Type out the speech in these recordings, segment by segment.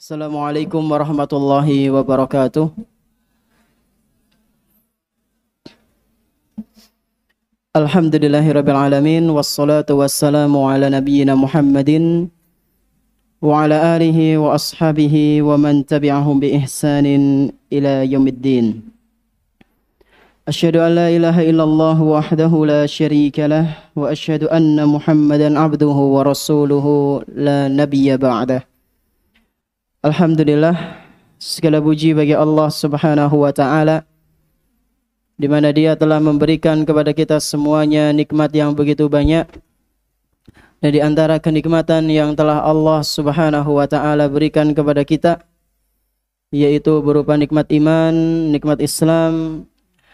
Assalamualaikum warahmatullahi wabarakatuh. Alhamdulillahirabbil alamin wassalatu wassalamu ala nabiyyina Muhammadin wa ala alihi wa ashabihi wa man tabi'ahum bi ihsanin ila yaumiddin. Asyhadu an la ilaha illallah wahdahu la syarika lah wa asyhadu anna Muhammadan abduhu wa rasuluhu la nabiyya ba'dah. Alhamdulillah, segala puji bagi Allah Subhanahu wa taala di mana Dia telah memberikan kepada kita semuanya nikmat yang begitu banyak. Dan di antara kenikmatan yang telah Allah Subhanahu wa taala berikan kepada kita yaitu berupa nikmat iman, nikmat Islam,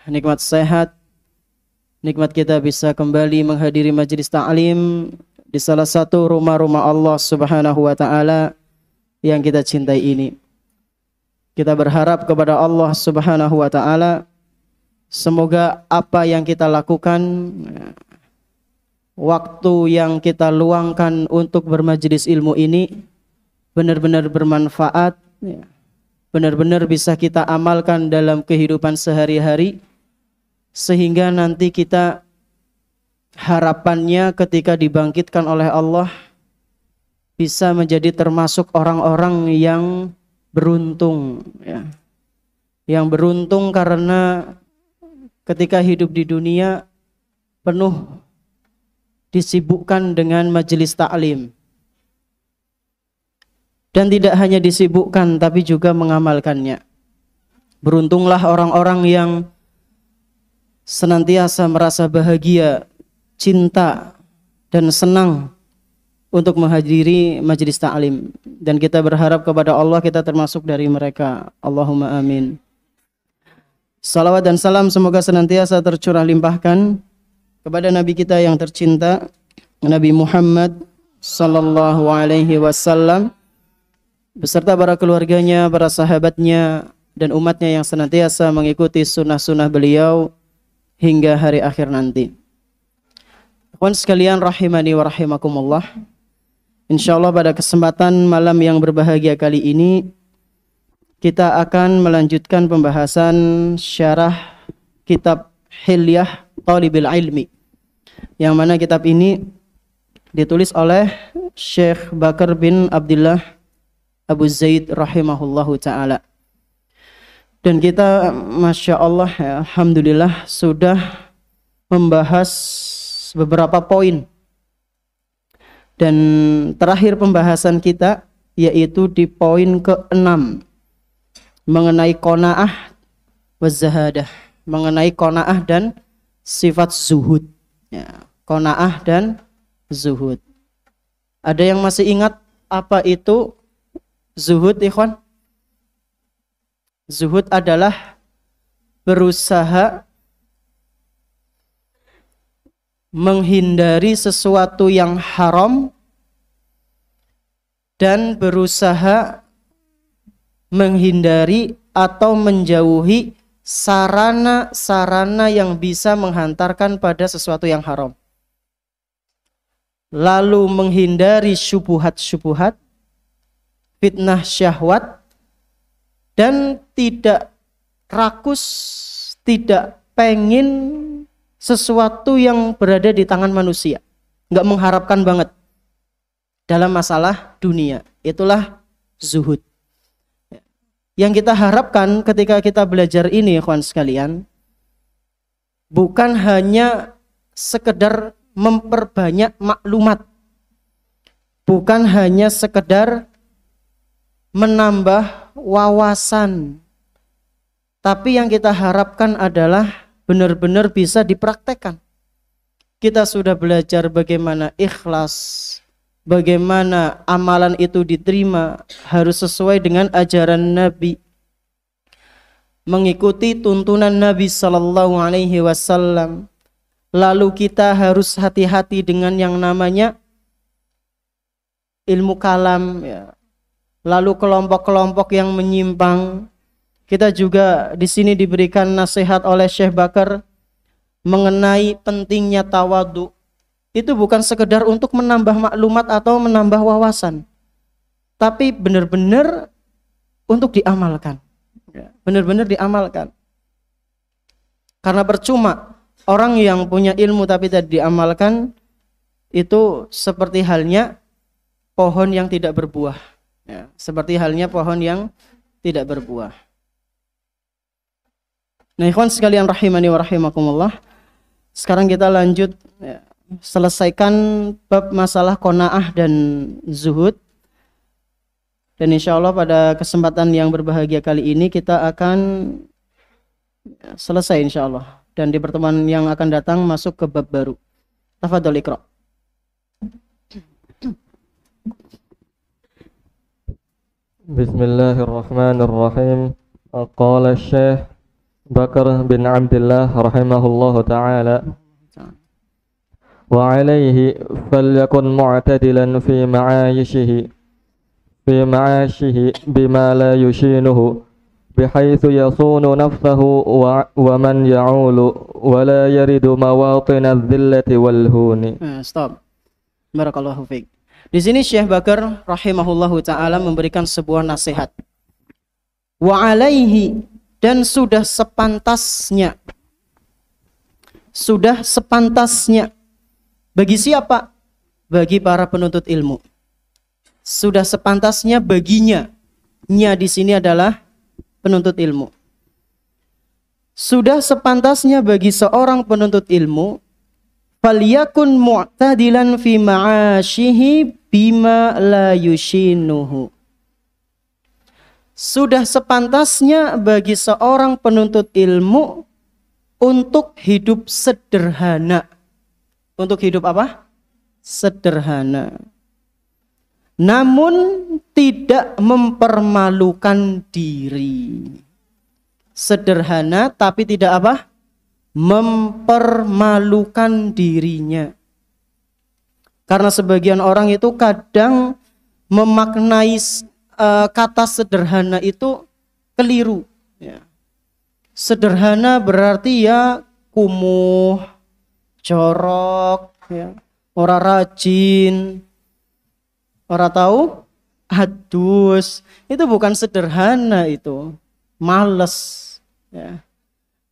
nikmat sehat, nikmat kita bisa kembali menghadiri majelis ta'lim di salah satu rumah-rumah Allah Subhanahu wa taala yang kita cintai ini. Kita berharap kepada Allah Subhanahu wa taala semoga apa yang kita lakukan, waktu yang kita luangkan untuk bermajelis ilmu ini benar-benar bermanfaat, benar-benar bisa kita amalkan dalam kehidupan sehari-hari, sehingga nanti kita harapannya ketika dibangkitkan oleh Allah bisa menjadi termasuk orang-orang yang beruntung, ya. Yang beruntung karena ketika hidup di dunia penuh disibukkan dengan majelis taklim. Dan tidak hanya disibukkan tapi juga mengamalkannya. Beruntunglah orang-orang yang senantiasa merasa bahagia, cinta dan senang untuk menghadiri majelis ta'lim, dan kita berharap kepada Allah kita termasuk dari mereka. Allahumma amin. Salawat dan salam semoga senantiasa tercurah limpahkan kepada Nabi kita yang tercinta, Nabi Muhammad sallallahu alaihi wasallam, beserta para keluarganya, para sahabatnya, dan umatnya yang senantiasa mengikuti sunnah-sunnah beliau hingga hari akhir nanti. Kawan sekalian rahimani wa rahimakumullah, insyaallah pada kesempatan malam yang berbahagia kali ini kita akan melanjutkan pembahasan syarah kitab Hilyah Thalibil Ilmi, yang mana kitab ini ditulis oleh Syekh Bakar bin Abdullah Abu Zaid rahimahullahu ta'ala. Dan kita Masya Allah, alhamdulillah sudah membahas beberapa poin. Dan terakhir pembahasan kita yaitu di poin ke-6 mengenai qanaah wa zahadah, mengenai qanaah dan sifat zuhud, ya, qanaah dan zuhud. Ada yang masih ingat apa itu zuhud, ikhwan? Zuhud adalah berusaha menghindari sesuatu yang haram dan berusaha menghindari atau menjauhi sarana-sarana yang bisa menghantarkan pada sesuatu yang haram. Lalu menghindari syubhat-syubhat, fitnah syahwat, dan tidak rakus, tidak pengin sesuatu yang berada di tangan manusia, nggak mengharapkan banget dalam masalah dunia. Itulah zuhud. Yang kita harapkan ketika kita belajar ini, kawan sekalian, bukan hanya sekedar memperbanyak maklumat, bukan hanya sekedar menambah wawasan, tapi yang kita harapkan adalah benar-benar bisa dipraktekkan. Kita sudah belajar bagaimana ikhlas, bagaimana amalan itu diterima, harus sesuai dengan ajaran Nabi, mengikuti tuntunan Nabi sallallahu alaihi wasallam. Lalu kita harus hati-hati dengan yang namanya ilmu kalam, ya. Lalu kelompok-kelompok yang menyimpang. Kita juga di sini diberikan nasihat oleh Syekh Bakar mengenai pentingnya tawadhu. Itu bukan sekedar untuk menambah maklumat atau menambah wawasan, tapi benar-benar untuk diamalkan. Benar-benar diamalkan. Karena percuma orang yang punya ilmu tapi tidak diamalkan itu seperti halnya pohon yang tidak berbuah. Ya, seperti halnya pohon yang tidak berbuah. Nah, ikhwan sekalian rahimani wa rahimakumullah. Sekarang kita lanjut ya, selesaikan bab masalah qanaah dan zuhud. Dan insya Allah pada kesempatan yang berbahagia kali ini kita akan selesai insya Allah. Dan di pertemuan yang akan datang masuk ke bab baru. Tafadhol Iqra. Bismillahirrahmanirrahim. Qala Syekh Bakar bin Abdullah rahimahullahu ta'ala, wa alaihi falyakun mu'tadilan fi ma'ashihi bima la yushinuhu bihaythu yasunu nafsahu wa man ya'ulu wa la yaridu mawatin adh-dhillati wal huni. Stop. Barakallahu fiik. Di sini Syekh Bakar rahimahullahu ta'ala memberikan sebuah nasihat. Wa alaihi, dan sudah sepantasnya bagi siapa? Bagi para penuntut ilmu. Sudah sepantasnya baginya. Nya di sini adalah penuntut ilmu. Sudah sepantasnya bagi seorang penuntut ilmu, falyakun mu'tadilan fi ma'ashihi bima la yushinuhu. Sudah sepantasnya bagi seorang penuntut ilmu untuk hidup sederhana. Untuk hidup apa? Sederhana. Namun tidak mempermalukan diri. Sederhana tapi tidak apa? Mempermalukan dirinya. Karena sebagian orang itu kadang memaknai kata sederhana itu keliru. Ya. Sederhana berarti ya kumuh, jorok, ya. Ora rajin, ora tahu, adus. Itu bukan sederhana itu, males. Ya.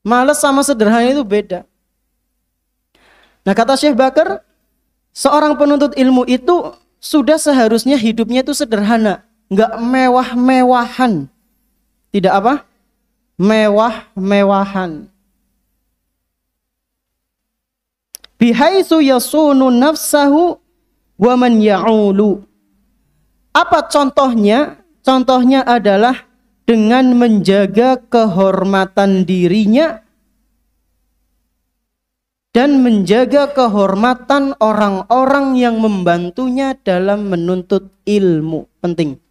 Males sama sederhana itu beda. Nah, kata Syekh Bakar, seorang penuntut ilmu itu sudah seharusnya hidupnya itu sederhana. Enggak mewah-mewahan. Tidak apa? Mewah-mewahan. Bihaitsu yasunu nafsahu wa man ya'ulu. Apa contohnya? Contohnya adalah dengan menjaga kehormatan dirinya dan menjaga kehormatan orang-orang yang membantunya dalam menuntut ilmu. Penting.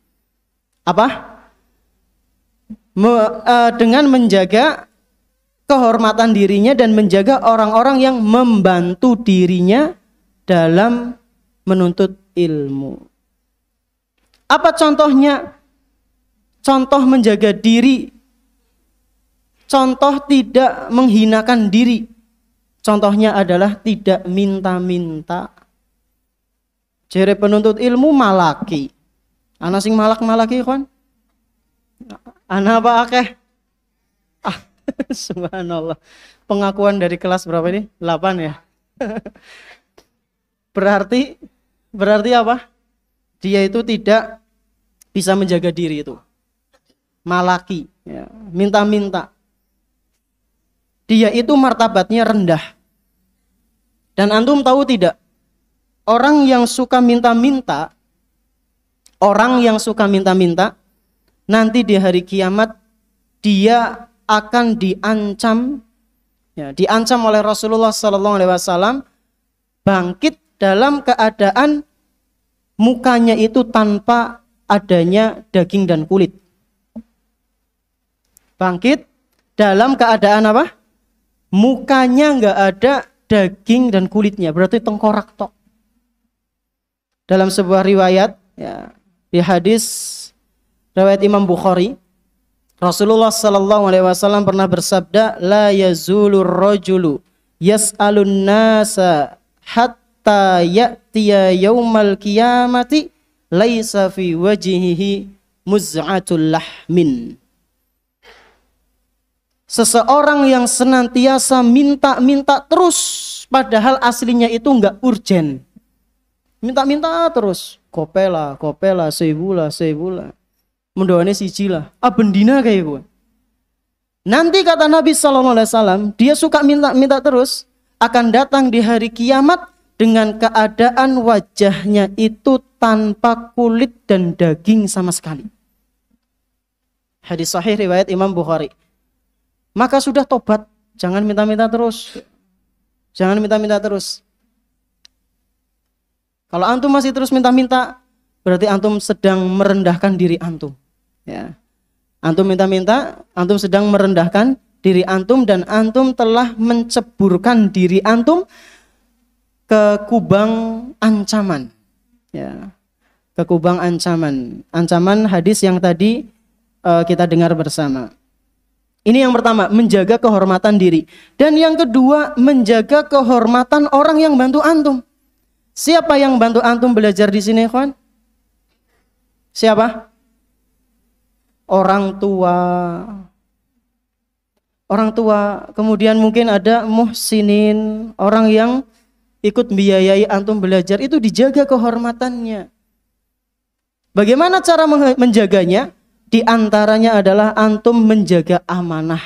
Apa? Dengan menjaga kehormatan dirinya dan menjaga orang-orang yang membantu dirinya dalam menuntut ilmu. Apa contohnya? Contoh menjaga diri. Contoh tidak menghinakan diri. Contohnya adalah tidak minta-minta. Jere penuntut ilmu malaki. Ana sing malak-malaki kawan. Ana apa akeh? Subhanallah. Pengakuan dari kelas berapa ini? 8 ya. Berarti apa? Dia itu tidak bisa menjaga diri itu. Malaki, ya, minta-minta. Dia itu martabatnya rendah. Dan antum tahu tidak? Orang yang suka minta-minta, nanti di hari kiamat dia akan diancam, ya, diancam oleh Rasulullah SAW bangkit dalam keadaan mukanya itu tanpa adanya daging dan kulit. Bangkit dalam keadaan apa? Mukanya nggak ada daging dan kulitnya, berarti tengkorak tok. Dalam sebuah riwayat, ya, di hadis riwayat Imam Bukhari, Rasulullah SAW pernah bersabda, la yazulur rajulu yas'alun nasa hatta ya'tiya yaumal qiyamati laisa fi wajhihi muz'atul lahmin. Seseorang yang senantiasa minta-minta terus, padahal aslinya itu enggak urgen. Minta-minta terus, kopela, sebula. Mendoane siji lah, bendina kayak gue. Nanti kata Nabi SAW, dia suka minta-minta terus, akan datang di hari kiamat dengan keadaan wajahnya itu tanpa kulit dan daging sama sekali. Hadis sahih riwayat Imam Bukhari. Maka sudah tobat, jangan minta-minta terus. Jangan minta-minta terus. Kalau antum masih terus minta-minta, berarti antum sedang merendahkan diri antum. Ya. Antum minta-minta, antum sedang merendahkan diri antum dan antum telah menceburkan diri antum ke kubang ancaman. Ya. Ke kubang ancaman. Ancaman hadis yang tadi kita dengar bersama. Ini yang pertama, menjaga kehormatan diri. Dan yang kedua, menjaga kehormatan orang yang bantu antum. Siapa yang bantu antum belajar di sini, kawan? Siapa? Orang tua. Orang tua. Kemudian mungkin ada muhsinin, orang yang ikut biayai antum belajar, itu dijaga kehormatannya. Bagaimana cara menjaganya? Di antaranya adalah antum menjaga amanah.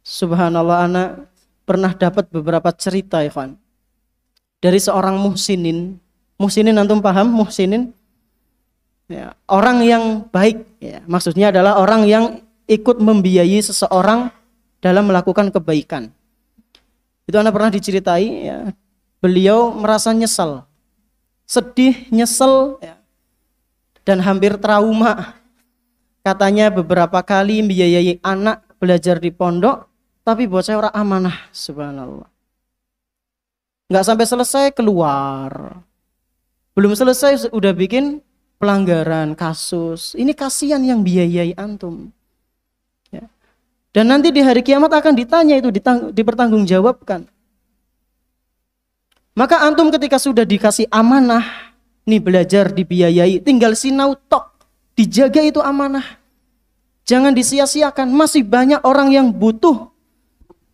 Subhanallah, anak pernah dapat beberapa cerita, ya kawan, dari seorang muhsinin. Muhsinin antum paham muhsinin? Ya, orang yang baik, ya, maksudnya adalah orang yang ikut membiayai seseorang dalam melakukan kebaikan. Itu anak pernah diceritai, ya, beliau merasa nyesel, sedih, nyesel, ya, dan hampir trauma. Katanya beberapa kali membiayai anak belajar di pondok, tapi buat saya orang amanah, subhanallah. Nggak sampai selesai keluar, belum selesai udah bikin pelanggaran, kasus. Ini kasihan yang biayai antum. Ya. Dan nanti di hari kiamat akan ditanya itu, dipertanggungjawabkan. Maka antum ketika sudah dikasih amanah, nih belajar dibiayai, tinggal sinau tok, dijaga itu amanah. Jangan disia-siakan. Masih banyak orang yang butuh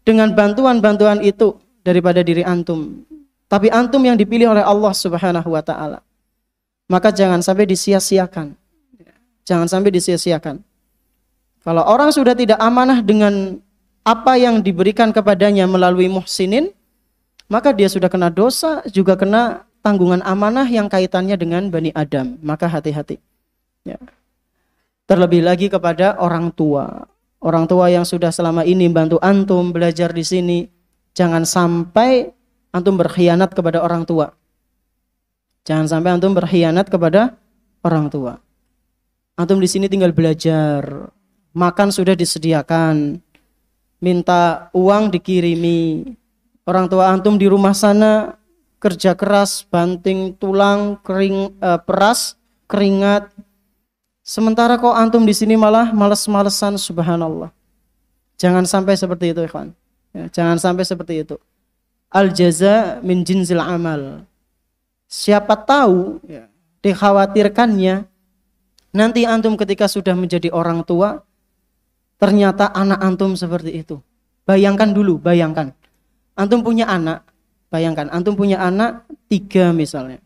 dengan bantuan-bantuan itu daripada diri antum. Tapi antum yang dipilih oleh Allah Subhanahu wa taala. Maka jangan sampai disia-siakan. Jangan sampai disia-siakan. Kalau orang sudah tidak amanah dengan apa yang diberikan kepadanya melalui muhsinin, maka dia sudah kena dosa, juga kena tanggungan amanah yang kaitannya dengan Bani Adam. Maka hati-hati. Ya. Terlebih lagi kepada orang tua. Orang tua yang sudah selama ini bantu antum belajar di sini, jangan sampai antum berkhianat kepada orang tua. Jangan sampai antum berkhianat kepada orang tua. Antum di sini tinggal belajar, makan sudah disediakan, minta uang dikirimi. Orang tua antum di rumah sana kerja keras, banting tulang, peras, keringat. Sementara kok antum di sini malah males-malesan, subhanallah. Jangan sampai seperti itu, ikhwan. Ya, jangan sampai seperti itu. Al jaza min jinsil amal. Siapa tahu, ya, dikhawatirkannya nanti antum ketika sudah menjadi orang tua, ternyata anak antum seperti itu. Bayangkan dulu, bayangkan. Antum punya anak, bayangkan antum punya anak 3 misalnya.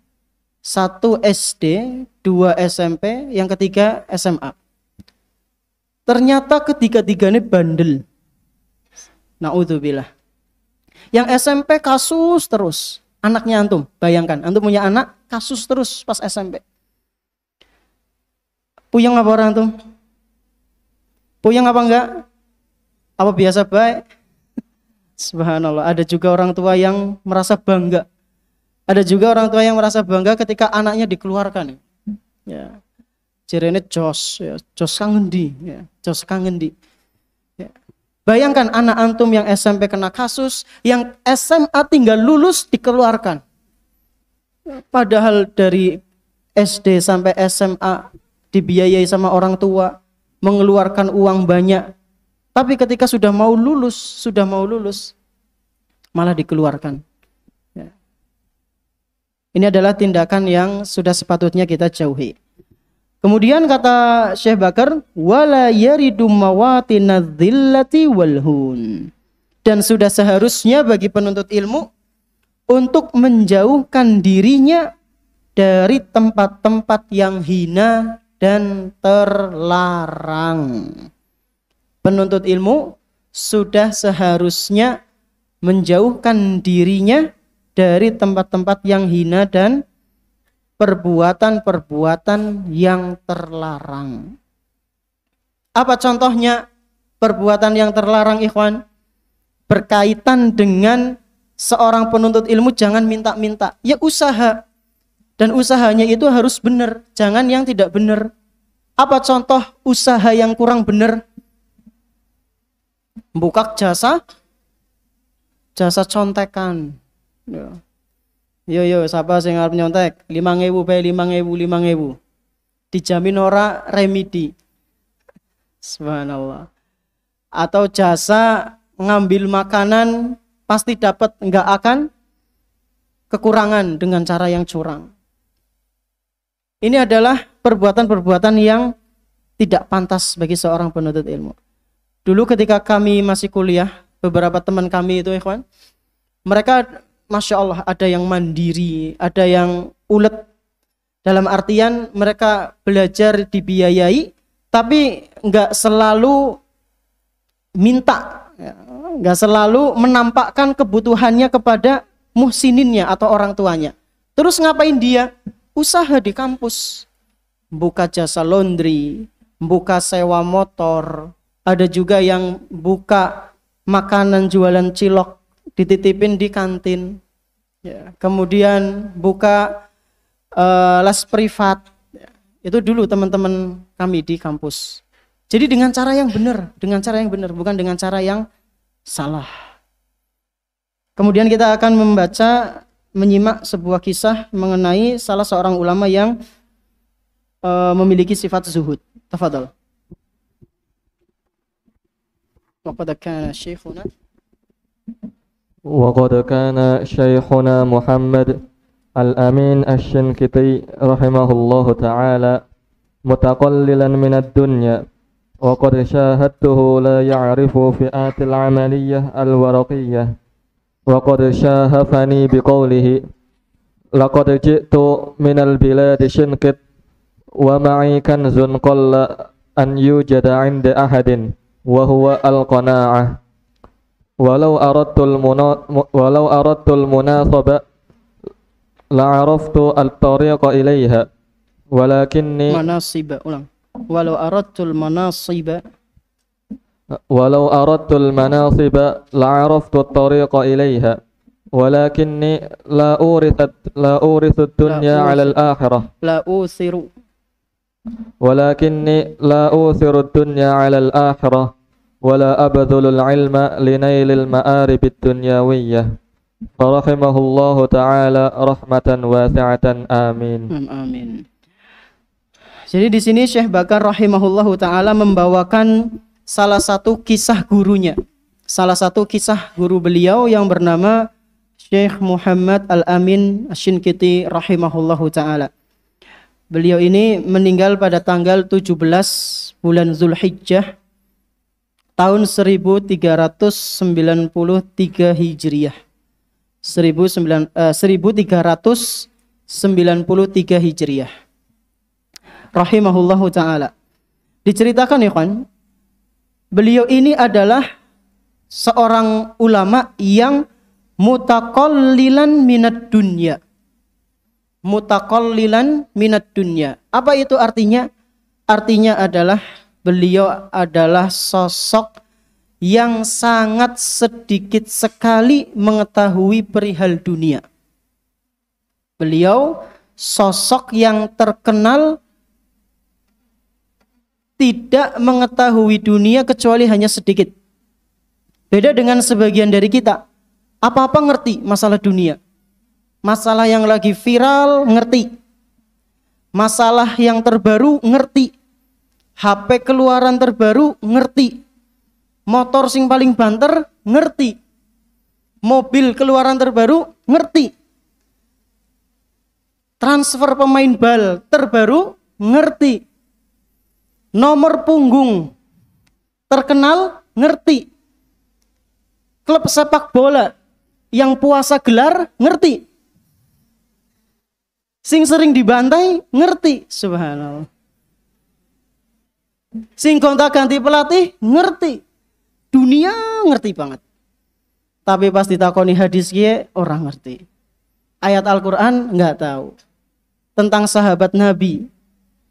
1 SD, 2 SMP, yang ketiga SMA. Ternyata ketiga-tiganya bandel. Na'udzubillah. Yang SMP kasus terus. Anaknya antum, bayangkan. Antum punya anak, kasus terus pas SMP. Puyeng apa orang antum? Puyeng apa enggak? Apa biasa baik? Subhanallah, ada juga orang tua yang merasa bangga. Ada juga orang tua yang merasa bangga ketika anaknya dikeluarkan. Ya. Jerene jos, ya, jos kangendi, ya, jos kangendi. Ya. Bayangkan anak antum yang SMP kena kasus, yang SMA tinggal lulus dikeluarkan. Padahal dari SD sampai SMA dibiayai sama orang tua, mengeluarkan uang banyak. Tapi ketika sudah mau lulus, malah dikeluarkan. Ini adalah tindakan yang sudah sepatutnya kita jauhi. Kemudian kata Syekh Bakar, wala yaridu mawatinadz-dzillati walhun. Dan sudah seharusnya bagi penuntut ilmu untuk menjauhkan dirinya dari tempat-tempat yang hina dan terlarang. Penuntut ilmu sudah seharusnya menjauhkan dirinya dari tempat-tempat yang hina dan perbuatan-perbuatan yang terlarang. Apa contohnya perbuatan yang terlarang, ikhwan? Berkaitan dengan seorang penuntut ilmu jangan minta-minta. Ya usaha. Dan usahanya itu harus benar. Jangan yang tidak benar. Apa contoh usaha yang kurang benar? Buka jasa contekan. Yo, siapa sing arep nyontek? 5.000 bae 5.000. Dijamin ora remedi. Subhanallah. Atau jasa ngambil makanan pasti dapat, enggak akan kekurangan dengan cara yang curang. Ini adalah perbuatan-perbuatan yang tidak pantas bagi seorang penuntut ilmu. Dulu ketika kami masih kuliah, beberapa teman kami itu, ikhwan, mereka Masya Allah ada yang mandiri, ada yang ulet. Dalam artian mereka belajar dibiayai, tapi nggak selalu minta, nggak selalu menampakkan kebutuhannya kepada muhsininnya atau orang tuanya. Terus ngapain dia? Usaha di kampus, buka jasa laundry, buka sewa motor, ada juga yang buka makanan jualan cilok, dititipin di kantin, ya. Kemudian buka les privat, ya. Itu dulu teman-teman kami di kampus. Jadi dengan cara yang benar, bukan dengan cara yang salah. Kemudian kita akan menyimak sebuah kisah mengenai salah seorang ulama yang memiliki sifat zuhud. Tafadhal. Waqad kana syekhuna وقد كان شيخنا محمد الأمين الشنقيطي رحمه الله تعالى متقللا من الدنيا وقد شاهدته لا يعرف فئات العملية الورقية وقد شاهفني بقوله لقد جئت من البلاد شنقط ومعي كنز قل أن يوجد عند أحد وهو القناعة ولو أردت المناصبة لعرفت الطريق إليها ولكني ولو أردت المناصب لعرفت الطريق إليها ولكني لا أورث الدنيا على الآخرة ولكني لا أوثر الدنيا على الآخرة ولا أبذل العلم لنيل المآرب الدنيوية فرحمه الله تعالى رحمة واسعة آمين. Amin. Jadi di sini Syekh Bakar rahimahullahu taala membawakan salah satu kisah gurunya. Salah satu kisah guru beliau yang bernama Syekh Muhammad Al-Amin Asy-Syinqiti rahimahullahu taala. Beliau ini meninggal pada tanggal 17 bulan Zulhijjah tahun 1393 Hijriah. 1393 Hijriah. Rahimahullahu taala. Diceritakan ya kan, beliau ini adalah seorang ulama yang mutaqallilan minad dunya. Mutaqallilan minad dunya. Apa itu artinya? Artinya adalah beliau adalah sosok yang sangat sedikit sekali mengetahui perihal dunia. Beliau sosok yang terkenal tidak mengetahui dunia kecuali hanya sedikit. Beda dengan sebagian dari kita. Apa-apa ngerti masalah dunia. Masalah yang lagi viral ngerti. Masalah yang terbaru ngerti. HP keluaran terbaru ngerti. Motor sing paling banter ngerti. Mobil keluaran terbaru ngerti. Transfer pemain bal terbaru ngerti. Nomor punggung terkenal ngerti. Klub sepak bola yang puasa gelar ngerti. Sing sering dibantai ngerti. Subhanallah. Sing gonta-ganti pelatih ngerti. Dunia ngerti banget. Tapi pas ditakoni hadis kia orang ngerti. Ayat Al-Quran nggak tahu. Tentang sahabat Nabi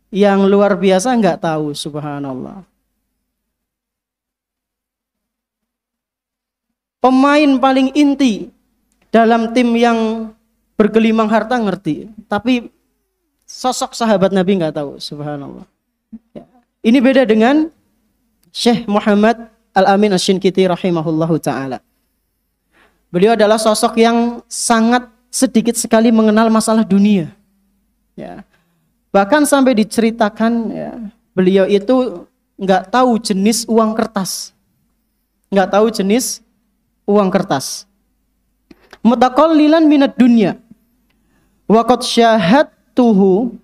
yang luar biasa nggak tahu. Subhanallah. Pemain paling inti dalam tim yang bergelimang harta ngerti. Tapi sosok sahabat Nabi nggak tahu. Subhanallah. Ya. Ini beda dengan Syekh Muhammad Al-Amin Asy-Syinkiti rahimahullahu ta'ala. Beliau adalah sosok yang sangat sedikit sekali mengenal masalah dunia. Ya. Bahkan sampai diceritakan ya, beliau itu nggak tahu jenis uang kertas. Nggak tahu jenis uang kertas. Mutaqallilan minad dunya. Wa qad syahadtuhu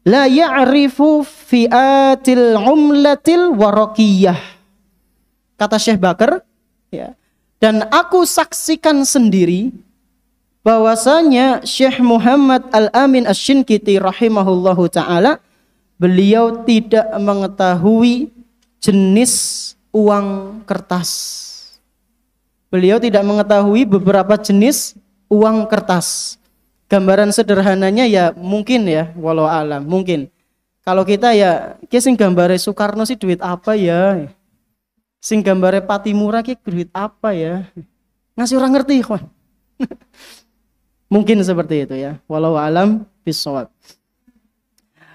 la ya'rifu fi'atil umlatil waraqiyah. Kata Syekh Bakar, ya. Dan aku saksikan sendiri bahwasanya Syekh Muhammad Al-Amin Asy-Syinkiti rahimahullahu taala beliau tidak mengetahui jenis uang kertas. Beliau tidak mengetahui beberapa jenis uang kertas. Gambaran sederhananya ya mungkin ya, walau alam, mungkin. Kalau kita ya, sing gambare Soekarno sih duit apa ya? Sing gambare Patimura ki duit apa ya? Ngasih orang ngerti, kawan. Mungkin seperti itu ya. Walau alam bisawab.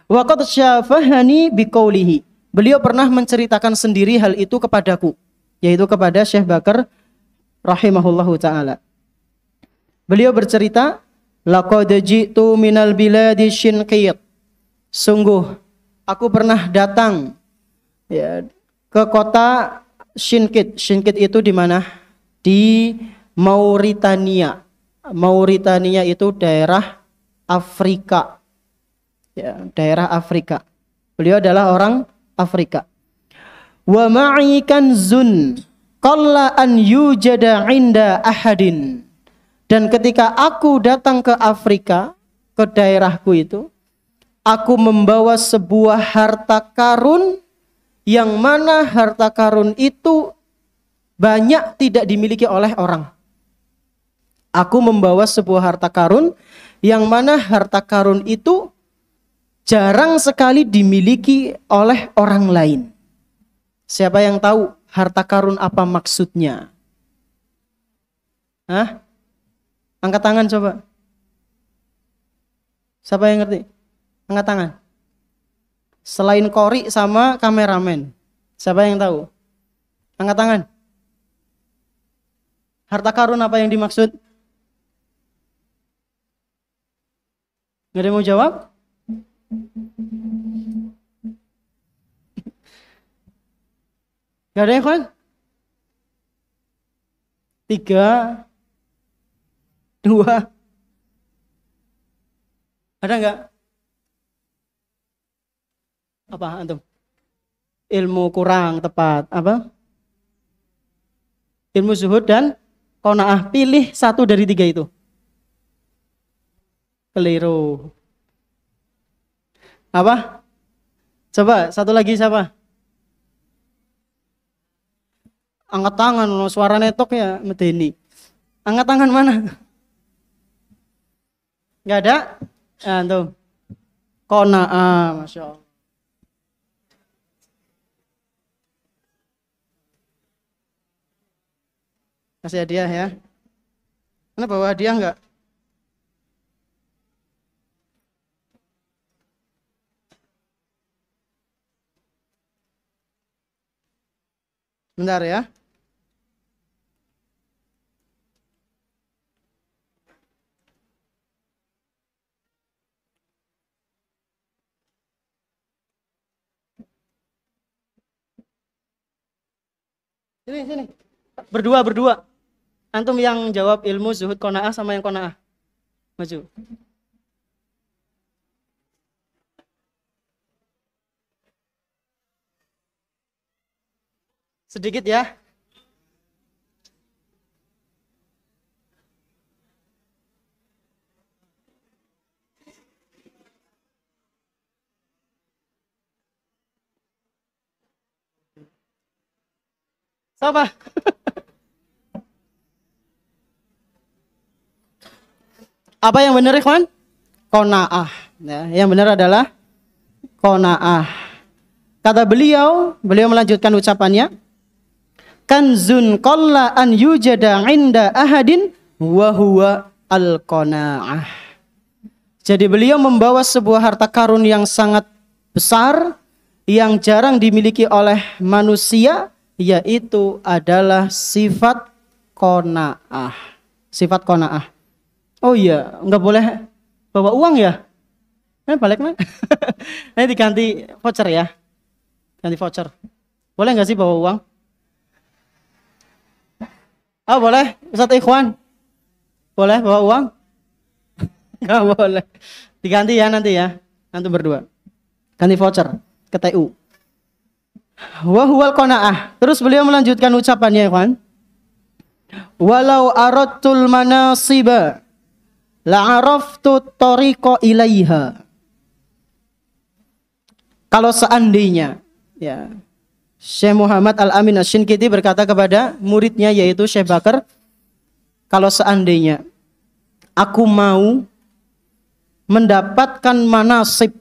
Wa qad syafahani biqaulihi. Beliau pernah menceritakan sendiri hal itu kepadaku, yaitu kepada Syekh Bakar rahimahullahu taala. Beliau bercerita, laqad ji'tu minal biladi Shinqit. Sungguh aku pernah datang ya, ke kota Shinqit. Shinqit itu di mana? Di Mauritania. Mauritania itu daerah Afrika. Ya, daerah Afrika. Beliau adalah orang Afrika. Wa ma'i kanzun qalla an yujada 'inda ahadin. Dan ketika aku datang ke Afrika, ke daerahku itu, aku membawa sebuah harta karun yang mana harta karun itu banyak tidak dimiliki oleh orang. Aku membawa sebuah harta karun yang mana harta karun itu jarang sekali dimiliki oleh orang lain. Siapa yang tahu harta karun apa maksudnya? Hah? Angkat tangan coba. Siapa yang ngerti? Angkat tangan. Selain Kori sama kameramen, siapa yang tahu? Angkat tangan. Harta karun apa yang dimaksud? Nggak ada yang mau jawab? Nggak ada ya, kan? 3, 2. Ada nggak? Apa antum? Ilmu kurang tepat. Apa? Ilmu zuhud dan qanaah. Pilih 1 dari 3 itu. Keliru. Apa? Coba 1 lagi siapa? Angkat tangan, suara netok ya medeni. Angkat tangan mana? Enggak ada? Antum. Qanaah, Masya Allah. Kasih hadiah ya. Mana bawa hadiah enggak? Bentar ya. Sini. Berdua. Antum yang jawab ilmu zuhud qanaah sama yang qanaah. Maju. Sedikit ya. Apa? Apa yang benar, ikhwan? Qanaah. Ya, yang benar adalah qanaah. Kata beliau melanjutkan ucapannya, kanzun qalla an yujada 'inda ahadin wa huwa al-qanaah. Jadi beliau membawa sebuah harta karun yang sangat besar yang jarang dimiliki oleh manusia, yaitu adalah sifat qanaah. Sifat qanaah. Oh iya, enggak boleh bawa uang ya? Balik mana? Ini diganti voucher ya. Ganti voucher. Boleh enggak sih bawa uang? Oh boleh, Ustaz Ikhwan. Boleh bawa uang? Enggak boleh. Diganti ya nanti ya. Nanti berdua. Ganti voucher ke TU. Wa huwal qanaah. Terus beliau melanjutkan ucapannya, Ikhwan. Walau aradtul manasiba la'araftu tariqa ilaiha. Kalau seandainya ya, Syekh Muhammad Al-Amin Asy-Syinkiti berkata kepada muridnya yaitu Syekh Bakar, kalau seandainya aku mau mendapatkan manasib.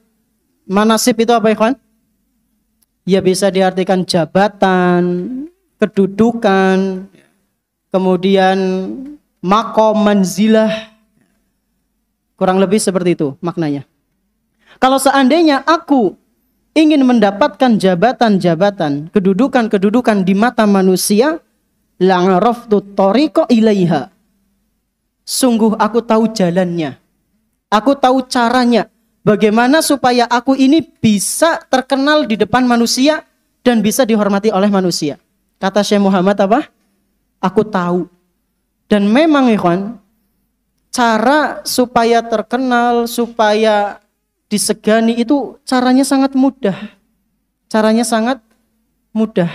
Manasib itu apa, ikhwan? Ya bisa diartikan jabatan, kedudukan, kemudian makom, manzilah. Kurang lebih seperti itu maknanya. Kalau seandainya aku ingin mendapatkan jabatan-jabatan, kedudukan-kedudukan di mata manusia, la'araftu tariqa ilaiha. Sungguh aku tahu jalannya. Aku tahu caranya. Bagaimana supaya aku ini bisa terkenal di depan manusia dan bisa dihormati oleh manusia. Kata Syekh Muhammad apa? Aku tahu. Dan memang, ikhwan, cara supaya terkenal, supaya disegani itu caranya sangat mudah. Caranya sangat mudah.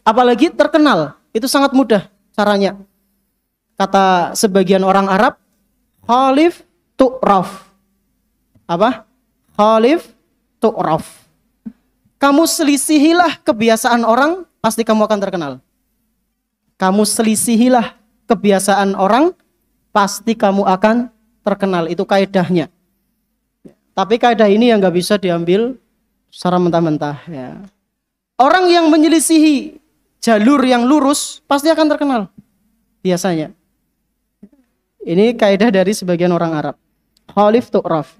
Apalagi terkenal, itu sangat mudah caranya. Kata sebagian orang Arab, khalif tu'raf. Apa? Khalif tu'raf. Kamu selisihilah kebiasaan orang, pasti kamu akan terkenal. Kamu selisihilah kebiasaan orang, pasti kamu akan terkenal. Itu kaidahnya. Tapi kaidah ini yang nggak bisa diambil secara mentah-mentah. Ya. Orang yang menyelisihi jalur yang lurus pasti akan terkenal. Biasanya. Ini kaidah dari sebagian orang Arab. Khalif tu'raf.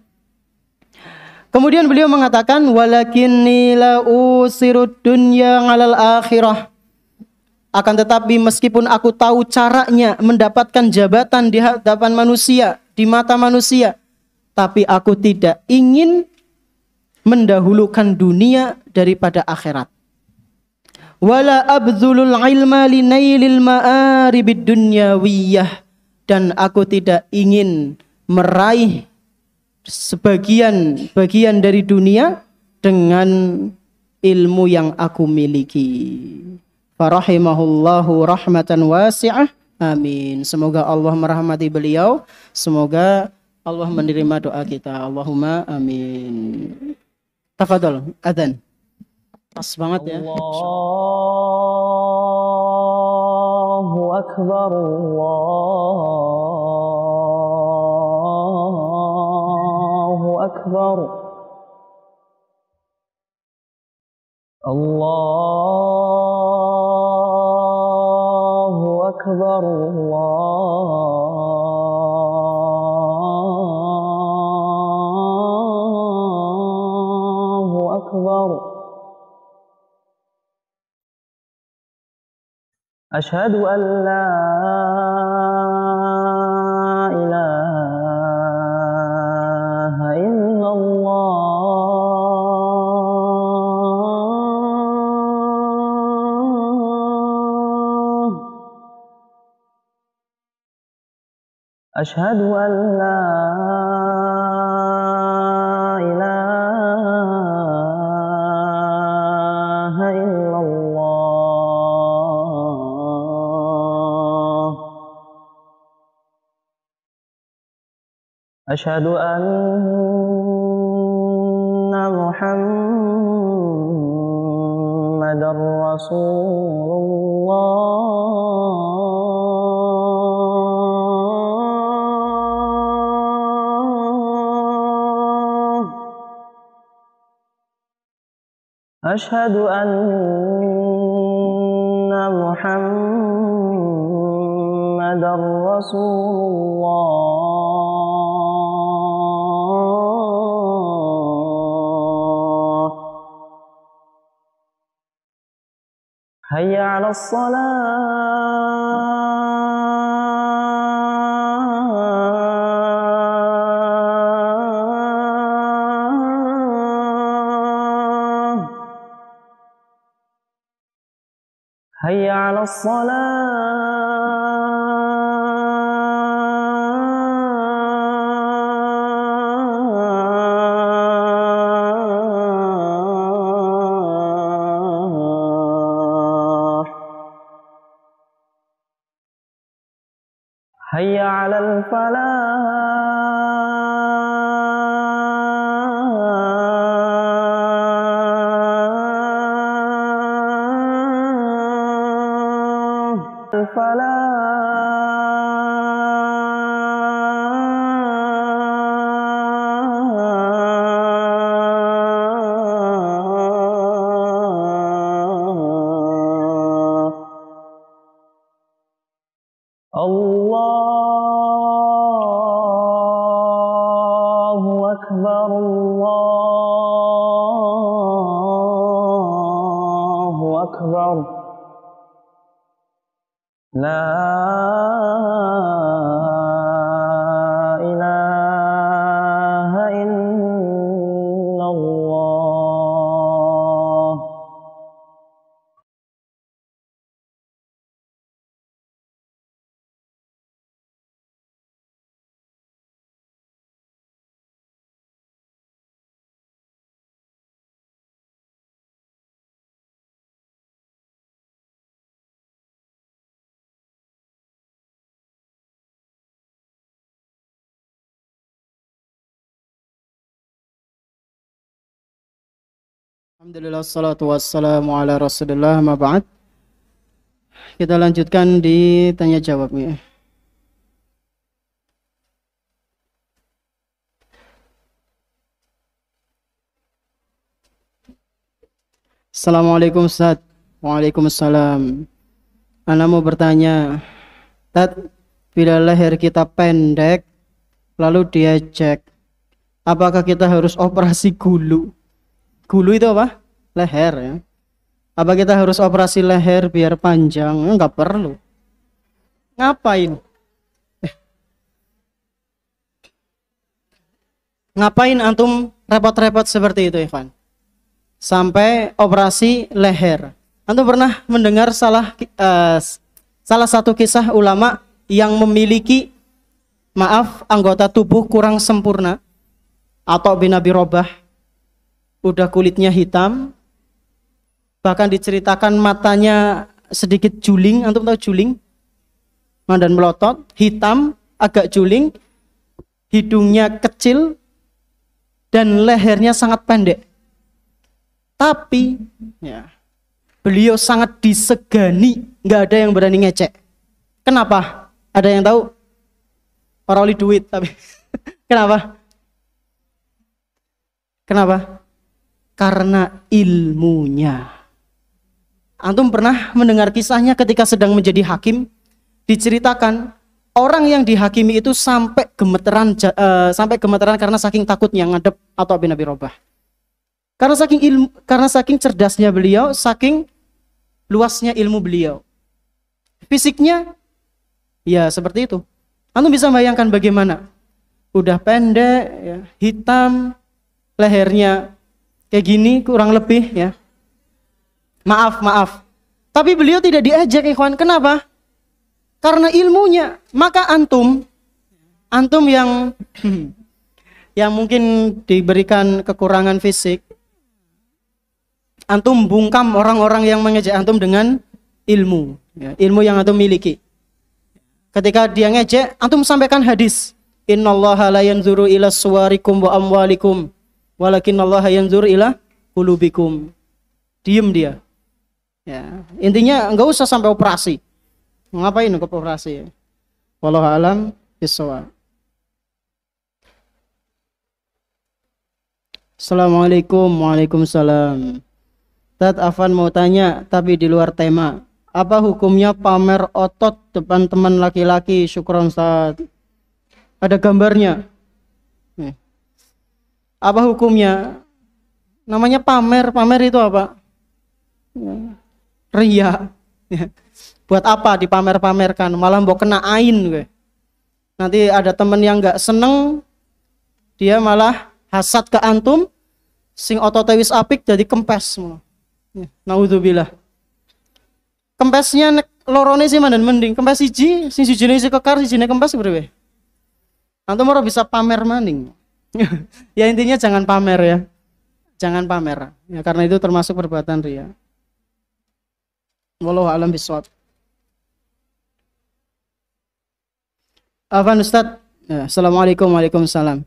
Kemudian beliau mengatakan, walakinni la usirud dunya 'alal akhirah. Akan tetapi meskipun aku tahu caranya mendapatkan jabatan di hadapan manusia, di mata manusia, tapi aku tidak ingin mendahulukan dunia daripada akhirat. Wala abdzulul ilma linailil ma'aribid dunyawiyah. Dan aku tidak ingin meraih sebagian dari dunia dengan ilmu yang aku miliki. Farahimahullahu rahmatan wasi'ah. Amin. Semoga Allah merahmati beliau. Semoga Allah menerima doa kita. Allahumma amin. Tafadhol, adzan. Pas banget ya. Allahu akbar. Allahu akbar. Allahu akbar. Allahu akbar. Asyhadu an la ilaha illallah. Asyhadu an la ilaha illallah. Asyhadu anna Muhammadar Rasulullah. Asyhadu anna Muhammadar Rasulullah. Hayya 'alas shalah. Hayya 'alas salah. Hayya 'alal falah. Allahu Akbar, Allahu Akbar. La ilaha illallah. Alhamdulillah, salatu wassalamu ala rasulillah, ma ba'd. Kita lanjutkan di tanya jawab ya. Assalamualaikum Ustaz. Waalaikumsalam. Ana mau bertanya, Tat, bila leher kita pendek lalu dia cek, apakah kita harus operasi gulu? Gulu itu apa? Leher ya. Apa kita harus operasi leher biar panjang? Enggak perlu. Ngapain? Ngapain antum repot-repot seperti itu, Ikhwan? Sampai operasi leher. Antum pernah mendengar salah satu kisah ulama yang memiliki, anggota tubuh kurang sempurna? Atau bin Abi Robah, udah kulitnya hitam, bahkan diceritakan matanya sedikit juling. Antum tahu juling? Mandan melotot, hitam, agak juling, hidungnya kecil, dan lehernya sangat pendek. Tapi ya, beliau sangat disegani, nggak ada yang berani ngecek. Kenapa? Ada yang tahu? Orang oli duit tapi kenapa? Kenapa? Karena ilmunya. Antum pernah mendengar kisahnya ketika sedang menjadi hakim? Diceritakan orang yang dihakimi itu sampai gemeteran karena saking takutnya ngadep atau bin Abi Robah. Karena saking cerdasnya beliau, saking luasnya ilmu beliau. Fisiknya ya seperti itu. Antum bisa bayangkan bagaimana? Udah pendek, ya, hitam, lehernya kayak gini kurang lebih ya. Maaf. Tapi beliau tidak diajak, ikhwan. Kenapa? Karena ilmunya. Maka antum yang mungkin diberikan kekurangan fisik, antum bungkam orang-orang yang mengejek antum dengan ilmu, ya, ilmu yang antum miliki. Ketika dia ngejek, antum sampaikan hadis. Innallaha la yanzuru ila suwarikum wa amwalikum, walakinallaha yanzuru ila qulubikum. Diem dia. Ya, intinya enggak usah sampai operasi. Ngapain ke operasi? Wallahu alam bissawab. Assalamualaikum. Waalaikumsalam. Tat Afan mau tanya tapi di luar tema. Apa hukumnya pamer otot depan teman laki-laki? Syukron Ustaz. Ada gambarnya. Apa hukumnya? Namanya pamer. Pamer itu apa? Ria. Buat apa dipamer-pamerkan? Malah mau kena ain gue. Nanti ada temen yang nggak seneng, dia malah hasad ke antum, sing otote wis apik jadi kempes. Naudzubillah. Kempesnya lorone sih mandan mending. Kempes siji, sing sijine isi kekar, sijine kempes berwe. Antum ora bisa pamer maning. Ya intinya jangan pamer ya. Jangan pamer. Ya karena itu termasuk perbuatan ria. Wallahu a'lam bishawab. Afan Ustaz. Ya, Assalamualaikum. Waalaikumsalam.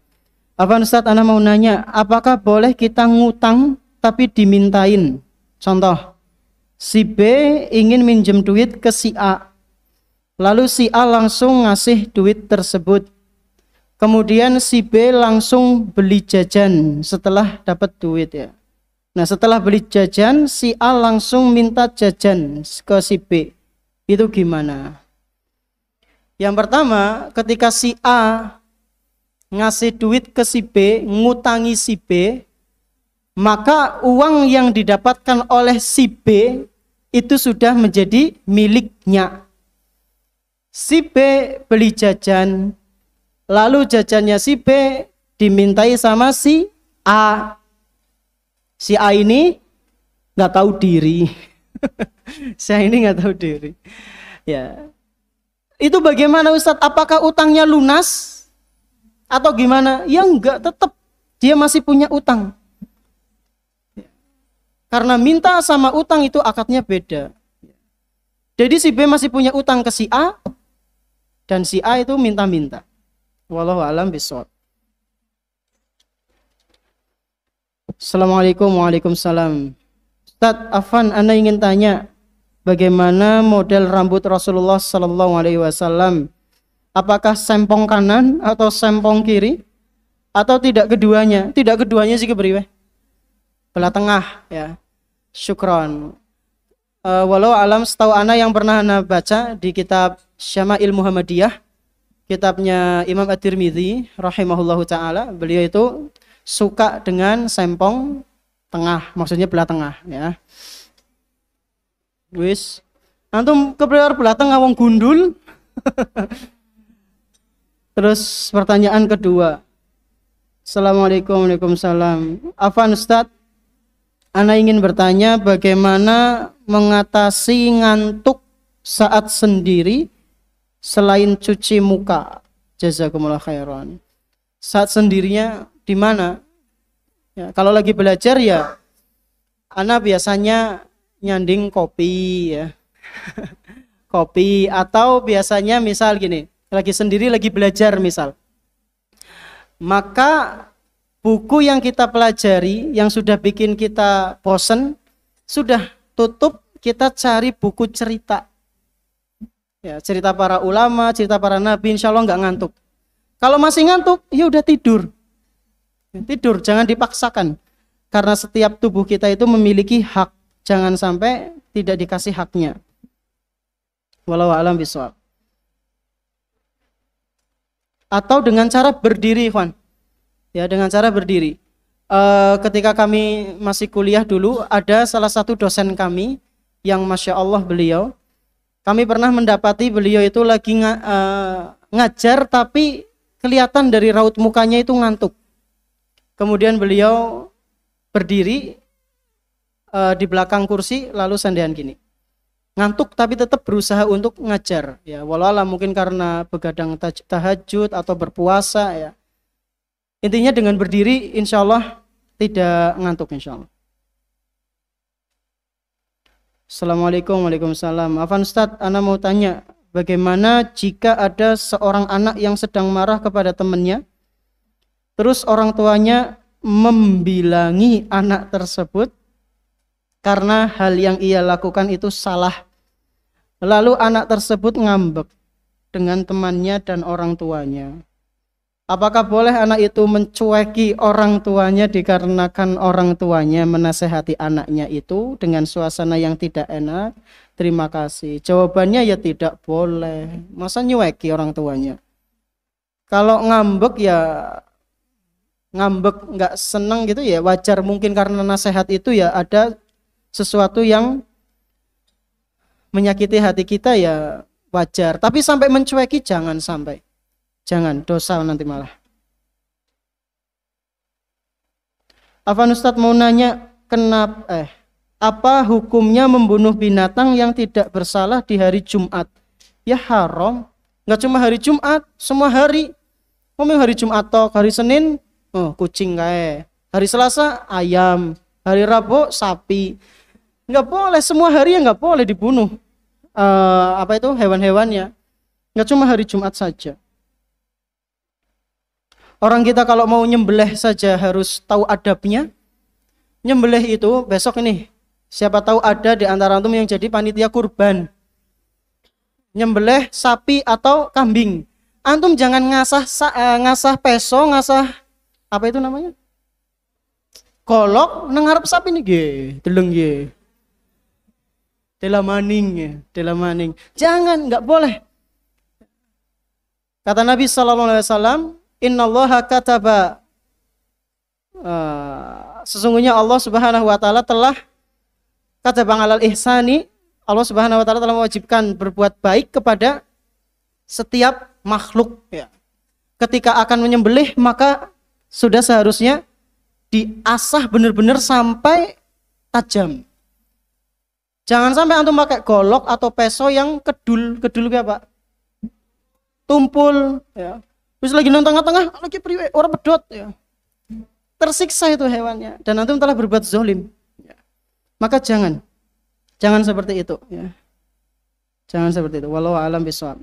Afan Ustaz, ana mau nanya, apakah boleh kita ngutang tapi dimintain? Contoh, si B ingin minjem duit ke si A. Lalu si A langsung ngasih duit tersebut. Kemudian si B langsung beli jajan setelah dapat duit ya. Nah, setelah beli jajan, si A langsung minta jajan ke si B. Itu gimana? Yang pertama, ketika si A ngasih duit ke si B, ngutangi si B, maka uang yang didapatkan oleh si B itu sudah menjadi miliknya. Si B beli jajan, lalu jajannya si B dimintai sama si A. Si A ini nggak tahu diri. Si A ini nggak tahu diri. Ya, itu bagaimana Ustadz? Apakah utangnya lunas atau gimana? Ya enggak, tetap dia masih punya utang. Karena minta sama utang itu akadnya beda. Jadi si B masih punya utang ke si A dan si A itu minta-minta. Wallahu a'lam bishawab. Assalamualaikum. Waalaikumsalam. Ustaz Afan, ana ingin tanya, bagaimana model rambut Rasulullah sallallahu alaihi wasallam? Apakah sempong kanan atau sempong kiri? Atau tidak keduanya? Tidak keduanya sih kepriwe? Belah tengah ya. Syukron. Walau alam, setahu ana yang pernah ana baca di kitab Syama'il Muhammadiyah, kitabnya Imam At-Tirmidzi rahimahullahu taala, beliau itu suka dengan sempong tengah, maksudnya belah tengah ya. Wis, antum kepriwe belah tengah wong gundul? Terus pertanyaan kedua. Assalamualaikum. Waalaikumsalam. Afan Ustaz, ana ingin bertanya bagaimana mengatasi ngantuk saat sendiri selain cuci muka. Jazakumullah khairan. Saat sendirinya di mana? Ya, kalau lagi belajar ya, ana biasanya nyanding kopi ya. Kopi, atau biasanya misal gini, lagi sendiri lagi belajar misal. Maka buku yang kita pelajari yang sudah bikin kita bosen, sudah tutup, kita cari buku cerita. Ya, cerita para ulama, cerita para nabi, insya Allah nggak ngantuk. Kalau masih ngantuk, ya udah tidur. Tidur, jangan dipaksakan. Karena setiap tubuh kita itu memiliki hak. Jangan sampai tidak dikasih haknya. Wallahu a'lam bishawab. Atau dengan cara berdiri, Ikhwan. Ya, dengan cara berdiri. Ketika kami masih kuliah dulu, ada salah satu dosen kami yang Masya Allah beliau, kami pernah mendapati beliau itu lagi ngajar tapi kelihatan dari raut mukanya itu ngantuk. Kemudian beliau berdiri di belakang kursi lalu sandayan gini. Ngantuk tapi tetap berusaha untuk ngajar. Ya, walau mungkin karena begadang tahajud atau berpuasa ya. Intinya dengan berdiri insya Allah tidak ngantuk insya Allah. Assalamualaikum. Waalaikumsalam. Afan Ustaz, ana mau tanya, bagaimana jika ada seorang anak yang sedang marah kepada temannya, terus orang tuanya membilangi anak tersebut karena hal yang ia lakukan itu salah. Lalu anak tersebut ngambek dengan temannya dan orang tuanya. Apakah boleh anak itu mencueki orang tuanya dikarenakan orang tuanya menasehati anaknya itu dengan suasana yang tidak enak? Terima kasih. Jawabannya ya tidak boleh. Masa nyueki orang tuanya? Kalau ngambek ya ngambek nggak seneng gitu ya wajar, mungkin karena nasihat itu ya ada sesuatu yang menyakiti hati kita ya wajar. Tapi sampai mencueki jangan sampai. Jangan, dosa nanti malah. Afan Ustadz mau nanya, apa hukumnya membunuh binatang yang tidak bersalah di hari Jumat? Ya haram. Nggak cuma hari Jumat, semua hari. Ngomong hari Jumat toh, hari Senin, kucing kayak. Hari Selasa, ayam. Hari Rabu, sapi. Nggak boleh, semua hari ya nggak boleh dibunuh. Hewan-hewannya. Nggak cuma hari Jumat saja. Orang kita kalau mau nyembelih saja harus tahu adabnya. Nyembelih itu besok ini, siapa tahu ada di antara antum yang jadi panitia kurban. Nyembelih sapi atau kambing. Antum jangan ngasah peso, ngasah apa itu namanya? Kolok nang ngarep sapi nih ge, deleng ge. Delamaning. Jangan, enggak boleh. Kata Nabi sallallahu alaihi wasallam, innallaha kataba, sesungguhnya Allah Subhanahu wa taala telah kataba alal ihsani, Allah Subhanahu wa taala telah mewajibkan berbuat baik kepada setiap makhluk ya. Ketika akan menyembelih maka sudah seharusnya diasah benar-benar sampai tajam. Jangan sampai antum pakai golok atau peso yang kedul kayak Pak. Tumpul ya. Terus lagi nang tengah-tengah, lagi priwe, orang pedot ya. Tersiksa itu hewannya dan antum telah berbuat zolim. Ya. Maka jangan seperti itu ya. Jangan seperti itu. Wallahu a'lam bishawab.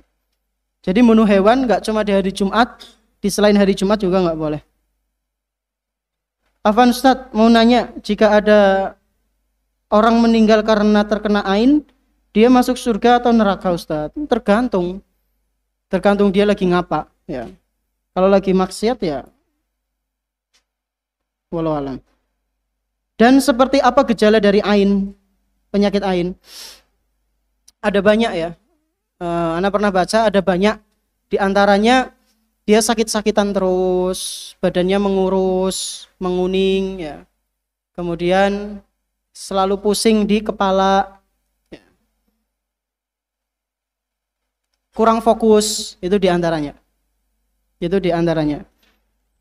Jadi bunuh hewan enggak cuma di hari Jumat, di selain hari Jumat juga enggak boleh. Afan Ustadz mau nanya, jika ada orang meninggal karena terkena ain, dia masuk surga atau neraka Ustadz? Tergantung dia lagi ngapa ya. Kalau lagi maksiat ya wallahu alam. Dan seperti apa gejala dari ain, penyakit ain? Ada banyak ya. Ana pernah baca ada banyak. Di antaranya dia sakit-sakitan terus, badannya mengurus, menguning ya. Kemudian selalu pusing di kepala. Ya. Kurang fokus, itu di antaranya.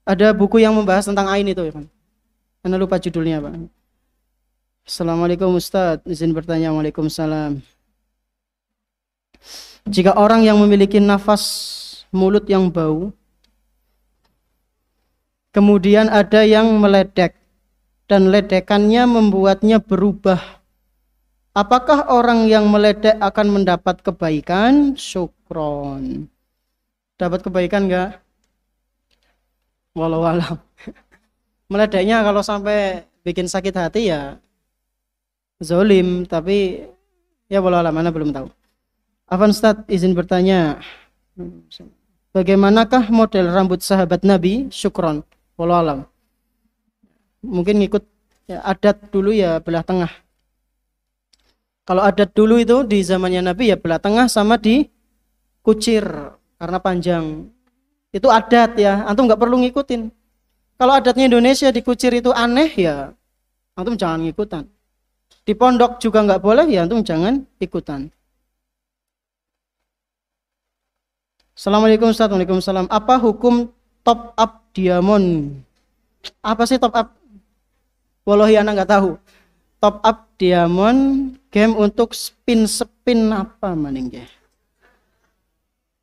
Ada buku yang membahas tentang ain itu ya, Pak. Anda lupa judulnya, Pak. Assalamualaikum Ustadz, izin bertanya. Waalaikumsalam. Jika orang yang memiliki nafas mulut yang bau, kemudian ada yang meledek dan ledekannya membuatnya berubah, apakah orang yang meledek akan mendapat kebaikan? Syukron. Dapat kebaikan enggak? Walau alam. Meledeknya kalau sampai bikin sakit hati ya zolim, tapi ya walau alam, mana belum tahu. Afan Ustadz izin bertanya, bagaimanakah model rambut sahabat Nabi? Syukron. Walau alam. Mungkin ngikut ya, adat dulu ya belah tengah. Kalau adat dulu itu di zamannya Nabi ya belah tengah sama di kucir karena panjang. Itu adat ya, antum nggak perlu ngikutin. Kalau adatnya Indonesia dikucir itu aneh ya, antum jangan ngikutan. Di pondok juga nggak boleh ya, antum jangan ikutan. Assalamualaikum Ustaz. Waalaikumsalam. Apa hukum top up diamond? Apa sih top up? Wallahi anak nggak tahu. Top up diamond game untuk spin apa maning ya?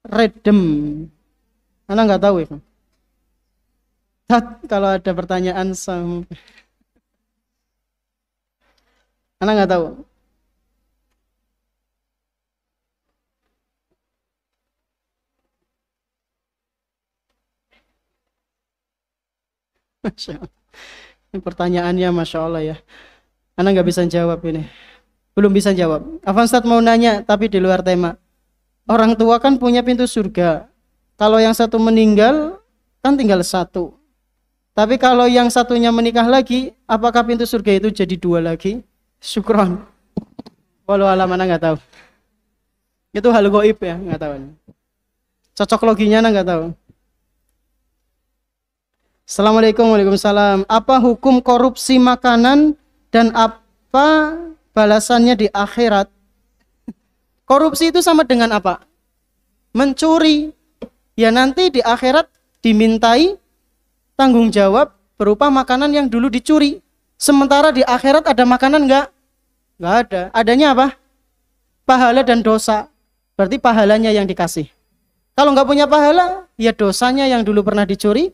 Redem. Anak nggak tahu ya. Kalau ada pertanyaan anak nggak tahu. Masya Allah. Ini pertanyaannya Masya Allah ya. Anak nggak bisa jawab ini. Belum bisa jawab. Afwan Ustaz mau nanya tapi di luar tema. Orang tua kan punya pintu surga. Kalau yang satu meninggal kan tinggal satu. Tapi kalau yang satunya menikah lagi, apakah pintu surga itu jadi dua lagi? Syukron. Walau alam anak nggak tahu. Itu hal goib ya, nggak tahu. Cocok loginya anak nggak tahu. Assalamualaikum warahmatullahi wabarakatuh. Apa hukum korupsi makanan dan apa balasannya di akhirat? Korupsi itu sama dengan apa? Mencuri. Ya nanti di akhirat dimintai tanggung jawab berupa makanan yang dulu dicuri. Sementara di akhirat ada makanan enggak? Enggak ada. Adanya apa? Pahala dan dosa. Berarti pahalanya yang dikasih. Kalau enggak punya pahala, ya dosanya yang dulu pernah dicuri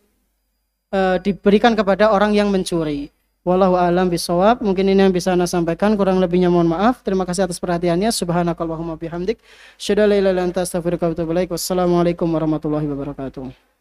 diberikan kepada orang yang mencuri. Wallahu a'lam bishawab. Mungkin ini yang bisa Anda sampaikan, kurang lebihnya mohon maaf. Terima kasih atas perhatiannya. Subhanakallahumma bihamdik, asyhadu an la ilaha illa anta astaghfiruka wa atubu ilaik. Wassalamualaikum warahmatullahi wabarakatuh.